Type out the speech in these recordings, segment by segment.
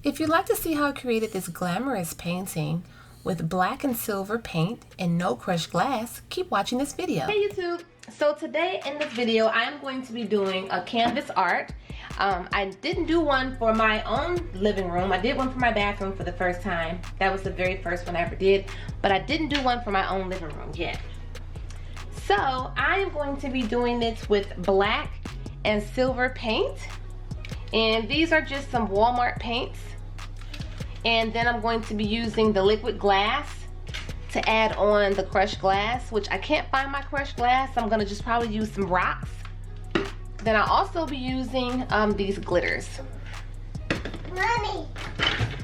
If you'd like to see how I created this glamorous painting with black and silver paint and no crushed glass, keep watching this video. Hey YouTube! So today in this video, I'm going to be doing a canvas art. I didn't do one for my own living room. I did one for my bathroom for the first time. That was the very first one I ever did. But I didn't do one for my own living room yet. So I am going to be doing this with black and silver paint. And these are just some Walmart paints. And then I'm going to be using the liquid glass to add on the crushed glass, which I can't find my crushed glass. I'm gonna just probably use some rocks. Then I'll also be using these glitters. Mommy.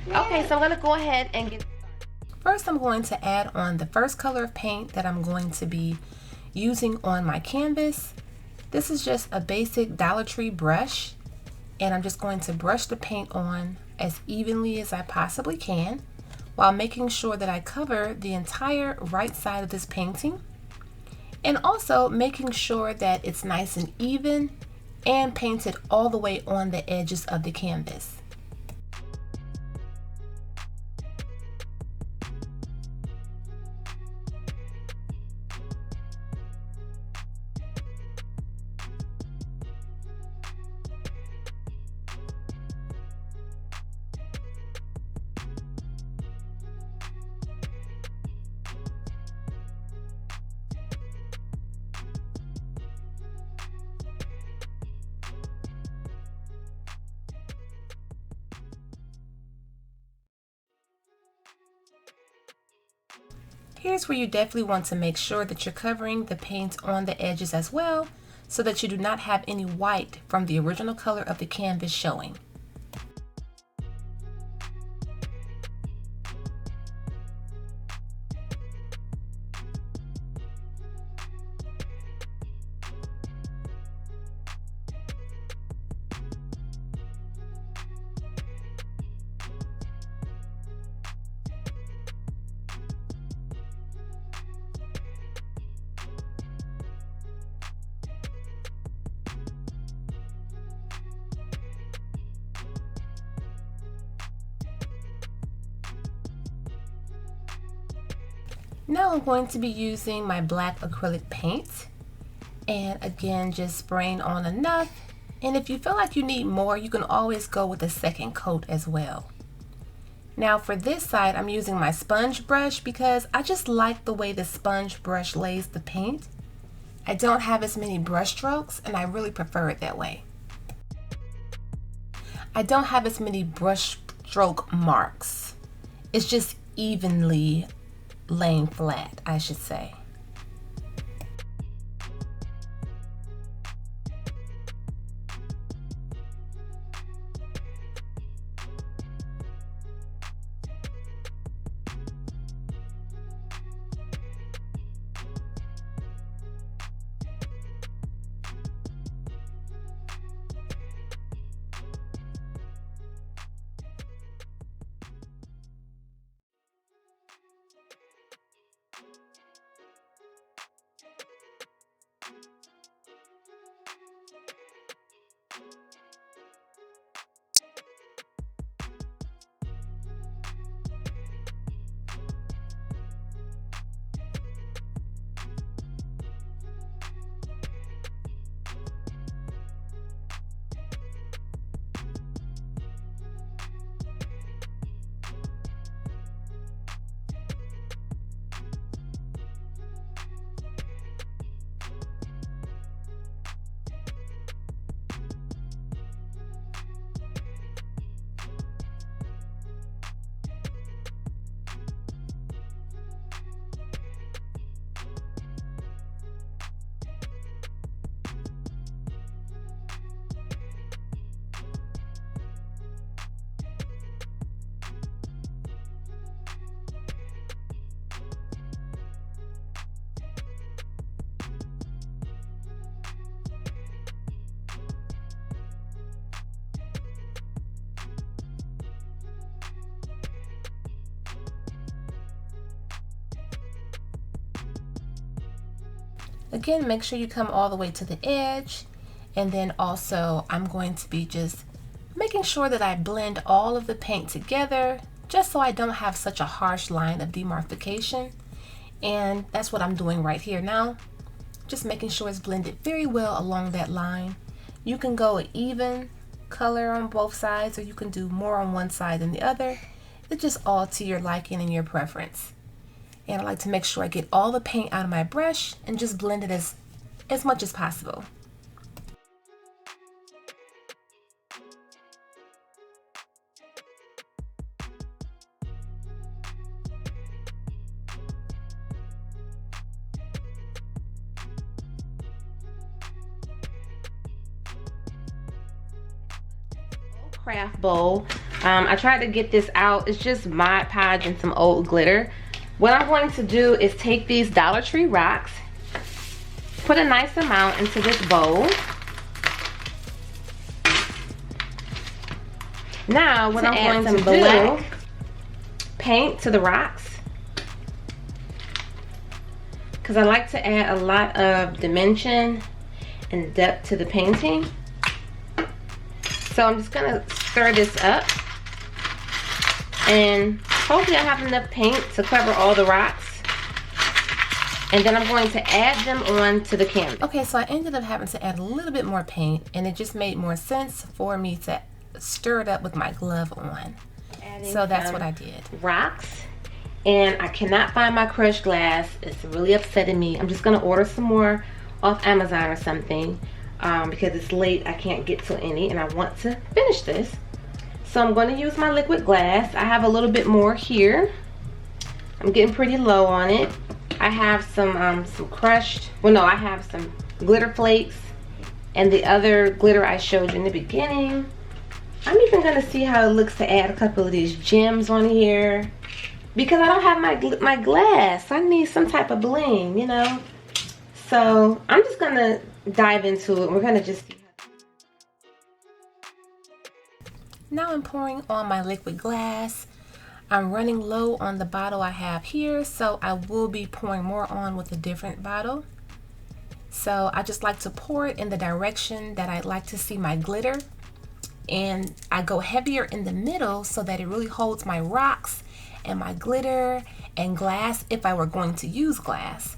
Okay, so I'm gonna go ahead and get started. First, I'm going to add on the first color of paint that I'm going to be using on my canvas. This is just a basic Dollar Tree brush, and I'm just going to brush the paint on as evenly as I possibly can while making sure that I cover the entire right side of this painting, and also making sure that it's nice and even and painted all the way on the edges of the canvas. Here's where you definitely want to make sure that you're covering the paint on the edges as well, so that you do not have any white from the original color of the canvas showing. Now I'm going to be using my black acrylic paint, and again just spraying on enough, and if you feel like you need more, you can always go with a second coat as well. Now for this side, I'm using my sponge brush because I just like the way the sponge brush lays the paint. I don't have as many brush strokes, and I really prefer it that way. I don't have as many brush stroke marks. It's just evenly laying flat, I should say. Again, make sure you come all the way to the edge, and then also I'm going to be just making making sure that I blend all of the paint together just so I don't have such a harsh line of demarcation. And that's what I'm doing right here now. Just making sure it's blended very well along that line. You can go an even color on both sides, or you can do more on one side than the other. It's just all to your liking and your preference. And I like to make sure I get all the paint out of my brush and just blend it as much as possible. Craft bowl. I tried to get this out. It's just Mod Podge and some old glitter. What I'm going to do is take these Dollar Tree rocks, put a nice amount into this bowl. Now what I'm going to do, paint to the rocks, because I like to add a lot of dimension and depth to the painting. So I'm just gonna stir this up, and hopefully I have enough paint to cover all the rocks. And then I'm going to add them on to the canvas. Okay, so I ended up having to add a little bit more paint, and it just made more sense for me to stir it up with my glove on. So that's what I did. Rocks, and I cannot find my crushed glass. It's really upsetting me. I'm just gonna order some more off Amazon or something. Because it's late, I can't get to any, and I want to finish this. So I'm going to use my liquid glass. I have a little bit more here. I'm getting pretty low on it. I have some crushed, well no, I have some glitter flakes and the other glitter I showed you in the beginning. I'm even going to see how it looks to add a couple of these gems on here, because I don't have my glass. I need some type of bling, you know. So I'm just going to dive into it. We're gonna just see. Now I'm pouring on my liquid glass. I'm running low on the bottle I have here, so I will be pouring more on with a different bottle. So I just like to pour it in the direction that I'd like to see my glitter, and I go heavier in the middle so that it really holds my rocks and my glitter and glass if I were going to use glass.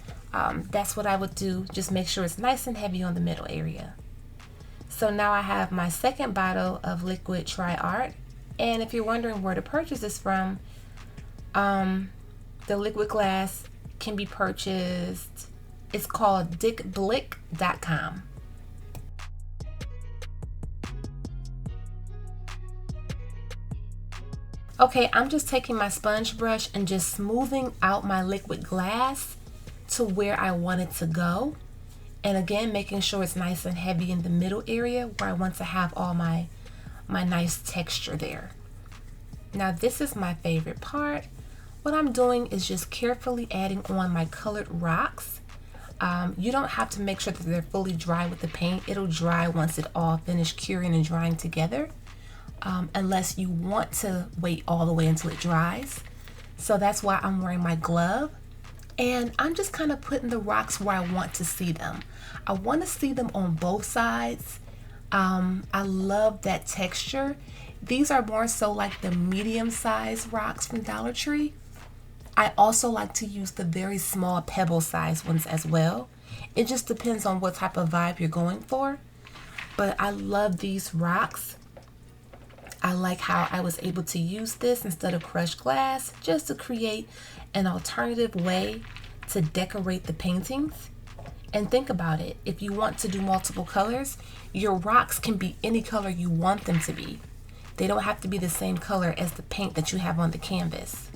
That's what I would do. Just make sure it's nice and heavy on the middle area. So now I have my second bottle of liquid Tri Art, and if you're wondering where to purchase this from, the liquid glass can be purchased. It's called dickblick.com. Okay, I'm just taking my sponge brush and just smoothing out my liquid glass to where I want it to go, and again making sure it's nice and heavy in the middle area where I want to have all my nice texture there. Now this is my favorite part. What I'm doing is just carefully adding on my colored rocks. You don't have to make sure that they're fully dry with the paint. It'll dry once it all finished curing and drying together, unless you want to wait all the way until it dries. So that's why I'm wearing my glove. And I'm just kind of putting the rocks where I want to see them. I want to see them on both sides. I love that texture. These are more so like the medium-sized rocks from Dollar Tree. I also like to use the very small pebble-sized ones as well. It just depends on what type of vibe you're going for. But I love these rocks. I like how I was able to use this instead of crushed glass, just to create an alternative way to decorate the paintings. And think about it, if you want to do multiple colors, your rocks can be any color you want them to be. They don't have to be the same color as the paint that you have on the canvas.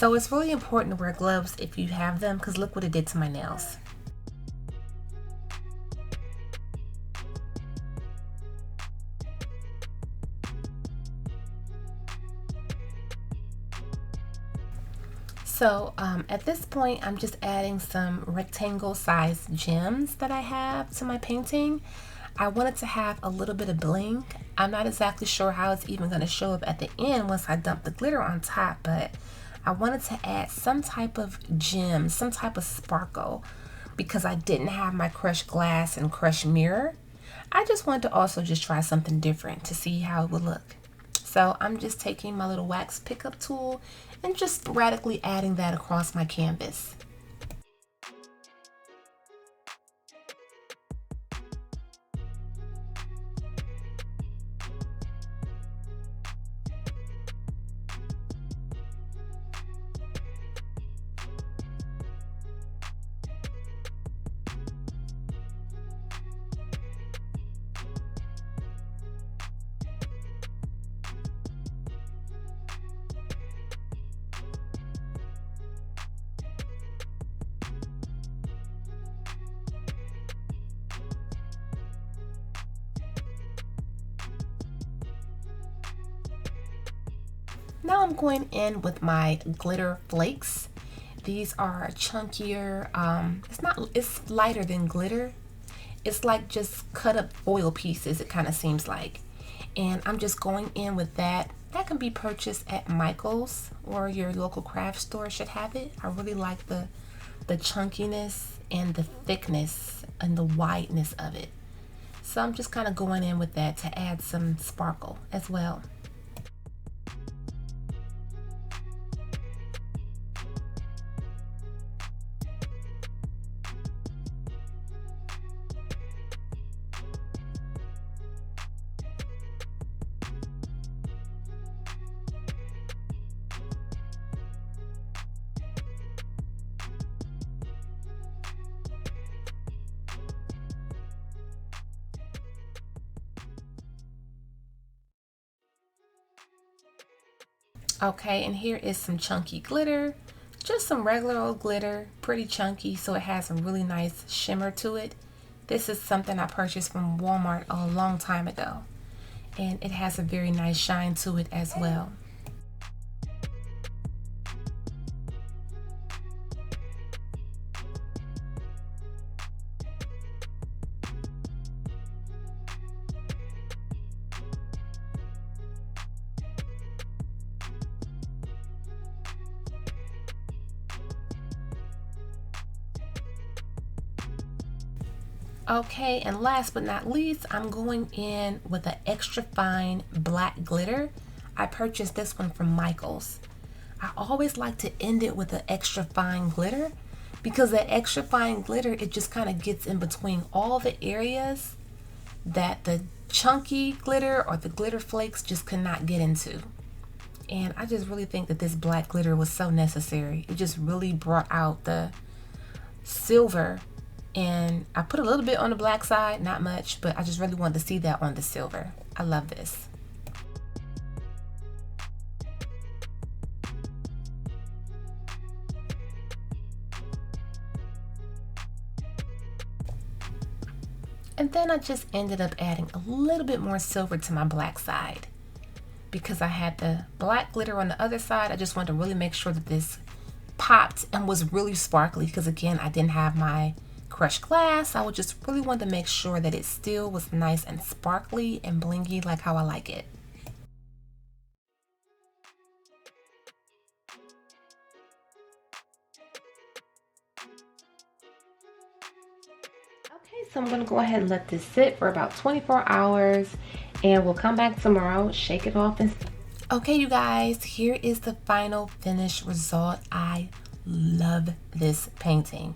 So it's really important to wear gloves if you have them, because look what it did to my nails. So at this point, I'm just adding some rectangle sized gems that I have to my painting. I wanted to have a little bit of bling. I'm not exactly sure how it's even going to show up at the end once I dump the glitter on top, but I wanted to add some type of gem, some type of sparkle, because I didn't have my crushed glass and crushed mirror. I just wanted to also just try something different to see how it would look. So I'm just taking my little wax pickup tool and just sporadically adding that across my canvas. Now I'm going in with my glitter flakes. These are chunkier, it's lighter than glitter. It's like just cut up foil pieces, it kind of seems like. And I'm just going in with that. That can be purchased at Michael's, or your local craft store should have it. I really like the chunkiness and the thickness and the wideness of it. So I'm just kind of going in with that to add some sparkle as well. Okay, and here is some chunky glitter, just some regular old glitter, pretty chunky, so it has a really nice shimmer to it. This is something I purchased from Walmart a long time ago, and it has a very nice shine to it as well. Okay, and last but not least, I'm going in with an extra fine black glitter. I purchased this one from Michael's. I always like to end it with an extra fine glitter, because that extra fine glitter, it just kind of gets in between all the areas that the chunky glitter or the glitter flakes just could not get into. And I just really think that this black glitter was so necessary. It just really brought out the silver. And I put a little bit on the black side, not much, but I just really wanted to see that on the silver. I love this. And then I just ended up adding a little bit more silver to my black side. Because I had the black glitter on the other side, I just wanted to really make sure that this popped and was really sparkly, because again, I didn't have my crushed glass. I would just really want to make sure that it still was nice and sparkly and blingy like how I like it. Okay, so I'm going to go ahead and let this sit for about 24 hours and we'll come back tomorrow, shake it off, and okay, you guys, here is the final finished result. I love this painting.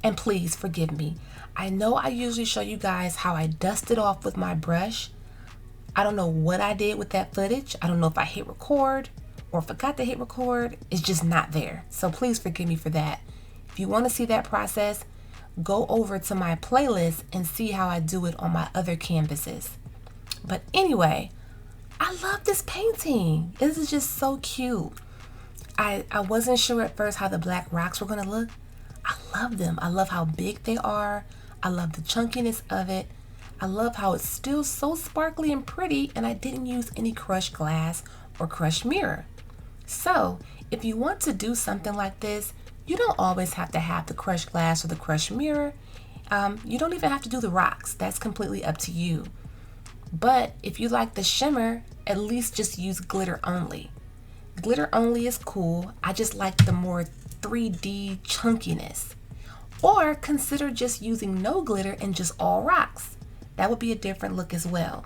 And please forgive me. I know I usually show you guys how I dust it off with my brush. I don't know what I did with that footage. I don't know if I hit record or forgot to hit record. It's just not there. So please forgive me for that. If you want to see that process, go over to my playlist and see how I do it on my other canvases. But anyway, I love this painting. This is just so cute. I wasn't sure at first how the black rocks were going to look. I love them. I love how big they are. I love the chunkiness of it. I love how it's still so sparkly and pretty, and I didn't use any crushed glass or crushed mirror. So if you want to do something like this, you don't always have to have the crushed glass or the crushed mirror. You don't even have to do the rocks. That's completely up to you. But if you like the shimmer, at least just use glitter only. Glitter only is cool. I just like the more 3D chunkiness. Or consider just using no glitter and just all rocks. That would be a different look as well.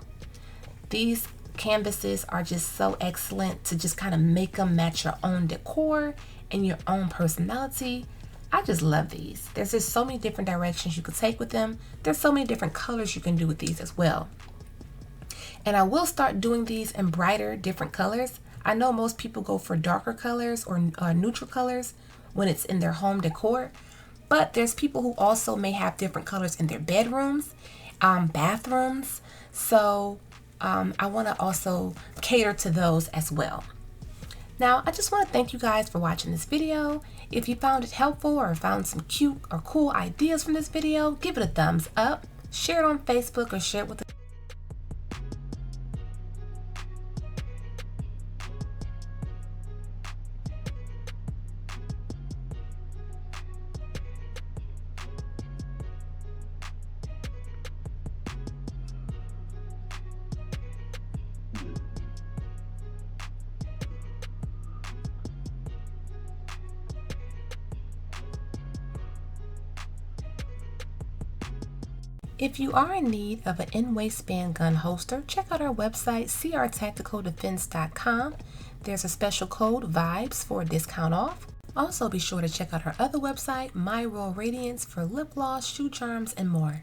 These canvases are just so excellent to just kind of make them match your own decor and your own personality. I just love these. There's just so many different directions you could take with them. There's so many different colors you can do with these as well. And I will start doing these in brighter, different colors. I know most people go for darker colors or neutral colors when it's in their home decor, but there's people who also may have different colors in their bedrooms, bathrooms. So I want to also cater to those as well. Now, I just want to thank you guys for watching this video. If you found it helpful or found some cute or cool ideas from this video, give it a thumbs up, share it on Facebook, or share it with If you are in need of an in-waistband gun holster, check out our website, crtacticaldefense.com. There's a special code, VIBES, for a discount off. Also, be sure to check out our other website, My Royal Radiance, for lip gloss, shoe charms, and more.